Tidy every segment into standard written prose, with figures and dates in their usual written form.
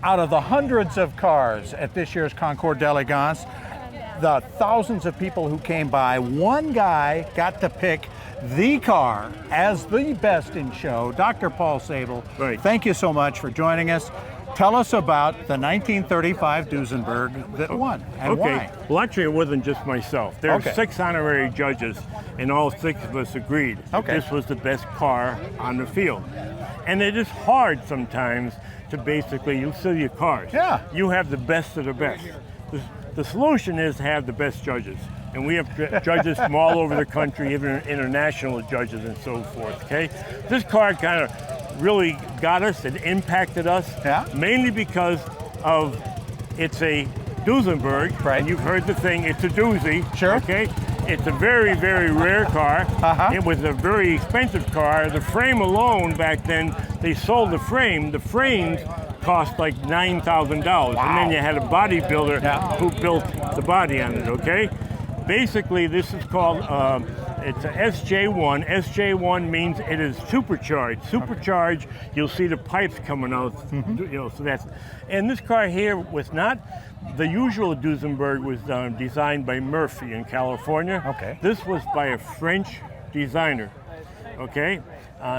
Out of the hundreds of cars at this year's Concours d'Elegance, the thousands of people who came by, one guy got to pick the car as the best in show. Dr. Paul Sable, Right. Thank you so much for joining us. Tell us about the 1935 Duesenberg that won and why. Well, actually, it wasn't just myself. There were Okay. 6 honorary judges, and all 6 of us agreed that Okay. this was the best car on the field. And it is hard sometimes to basically, you see your cars. Yeah. You have the best of the best. The solution is to have the best judges. And we have judges from all over the country, even international judges and so forth, okay? This car kind of really got us, it impacted us, Yeah. mainly because of it's a Duesenberg, Right. and you've heard the thing, it's a doozy, Sure. okay? It's a very, very rare car. Uh-huh. It was a very expensive car. The frame alone back then, they sold the frame. The frames cost like $9,000. And then you had a bodybuilder Yeah. who built the body on it, okay? Basically, this is called, it's a SJ1. SJ1 means it is supercharged. Supercharged, you'll see the pipes coming out, you know, so that's, and this car here was not, the usual Duesenberg was designed by Murphy in California. Okay. This was by a French designer, okay?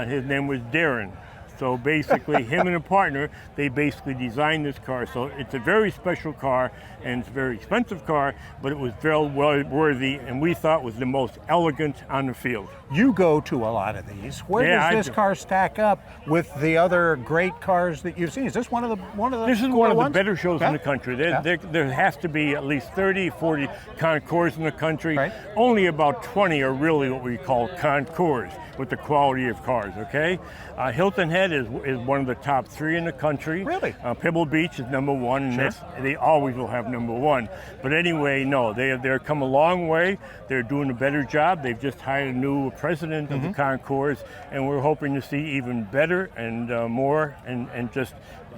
His name was Darren. So basically, him and a partner, they basically designed this car. So it's a very special car, and it's a very expensive car, but it was very well worthy, and we thought was the most elegant on the field. You go to a lot of these. Where Yeah, I does this do. car stack up with the other great cars that you've seen? Is this one of the This is cooler one of the ones? better shows Yeah. in the country. There, Yeah. there has to be at least 30, 40 concours in the country. Right. Only about 20 are really what we call concours with the quality of cars, okay? Hilton Head is one of the top 3 in the country. Really? Pebble Beach is number 1, and Sure. they always will have number 1. But anyway, no, they've come a long way. They're doing a better job. They've just hired a new president of the concours, and we're hoping to see even better and more, and just,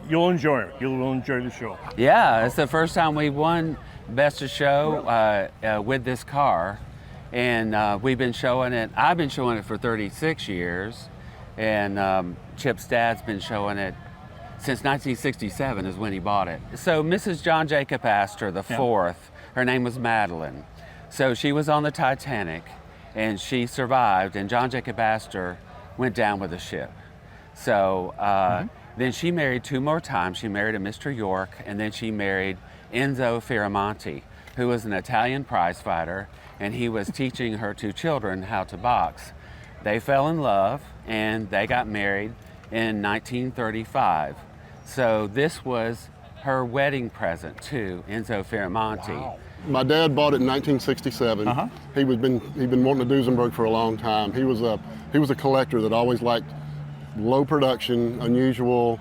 you'll enjoy it. You'll enjoy the show. Yeah, it's the first time we've won Best of Show with this car. And we've been showing it, I've been showing it for 36 years. And Chip's dad's been showing it since 1967 is when he bought it. So Mrs. John Jacob Astor, the fourth, her name was Madeline. So she was on the Titanic and she survived, and John Jacob Astor went down with the ship. So then she married 2 more times. She married a Mr. York, and then she married Enzo Firamonti, who was an Italian prize fighter, and he was teaching her 2 children how to box. They fell in love and they got married in 1935. So this was her wedding present to Enzo Firamonti. Wow. My dad bought it in 1967. He'd been wanting a Duesenberg for a long time. He was a collector that always liked low production, unusual,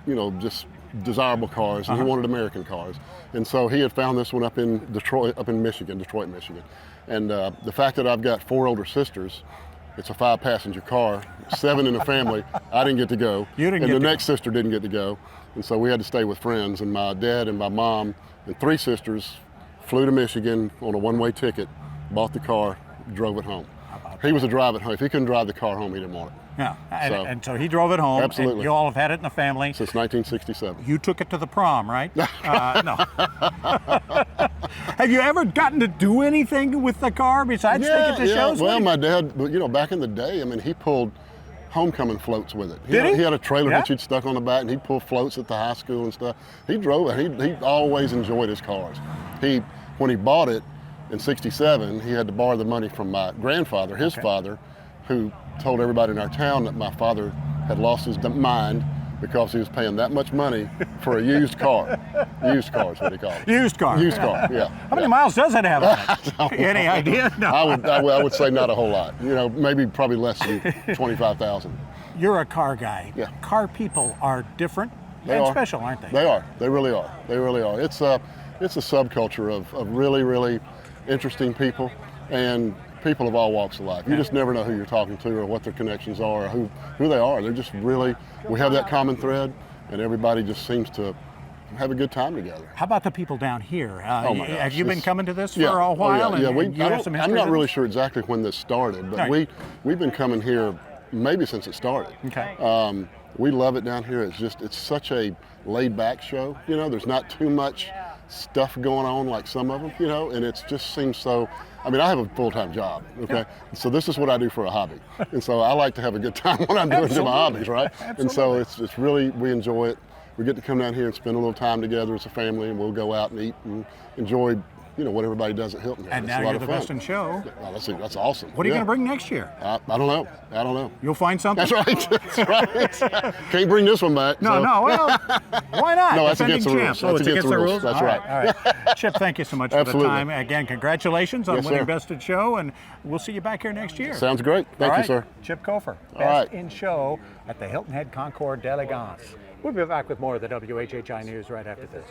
you know, just desirable cars, and he wanted American cars. And so he had found this one up in Detroit, Michigan. And the fact that I've got 4 older sisters, it's a 5-passenger car, 7 in the family. I didn't get to go. You didn't and get the to next sister didn't get to go. And so we had to stay with friends. And my dad and my mom and 3 sisters flew to Michigan on a one-way ticket, bought the car, drove it home. He was a drive it home. If he couldn't drive the car home, he didn't want it. Yeah, So- and so he drove it home. Absolutely. And you all have had it in the family. Since 1967. You took it to the prom, right? No. Have you ever gotten to do anything with the car besides take it to shows? Well, my dad, you know, back in the day, I mean, he pulled homecoming floats with it. Did he? He had a trailer Yeah. hitch he'd stuck on the back, and he'd pull floats at the high school and stuff. He drove it. He always enjoyed his cars. When he bought it in '67, he had to borrow the money from my grandfather, his father, who told everybody in our town that my father had lost his mind because he was paying that much money for a used car. Used car is what he called it. Used car. Used car, yeah. How many miles does it have on it? Any idea? No. I would say not a whole lot. You know, probably less than 25,000. You're a car guy. Yeah. Car people are different They and are. special, aren't they? They are. They really are. They really are. It's a subculture of really, really interesting people, and people of all walks of life. You just never know who you're talking to or what their connections are or who they are. They're just really, we have that common thread, and everybody just seems to have a good time together. How about the people down here? Oh my gosh, have you been it's- coming to this for Yeah. a while? Oh, yeah. and We, you have some I'm history not with really this? sure exactly when this started, but Right. we've been coming here maybe since it started. Okay. We love it down here. It's such a laid-back show. You know, there's not too much stuff going on like some of them, you know, and it just seems so. I mean, I have a full-time job, okay? So this is what I do for a hobby. And so I like to have a good time when I'm doing my hobbies, right? And so it's really, we enjoy it. We get to come down here and spend a little time together as a family, and we'll go out and eat and enjoy, you know, what everybody does at Hilton Head. And it's now a lot you're of the fun. best in show. Well, that's awesome. What are you going to bring next year? I don't know. I don't know. You'll find something? That's right. That's right. Can't bring this one back. No, so. no, well, why not? No, that's Defending against the rules. champs. Oh, That's it's against the rules? That's All right. All right. Chip, thank you so much for the Absolutely. time. Again, congratulations on Yes, winning sir. Best in Show, and we'll see you back here next year. Sounds great. Thank All you, right. sir. Chip Cofer, All Best right. in Show at the Hilton Head Concours d'Elegance. We'll be back with more of the WHHI News right after this.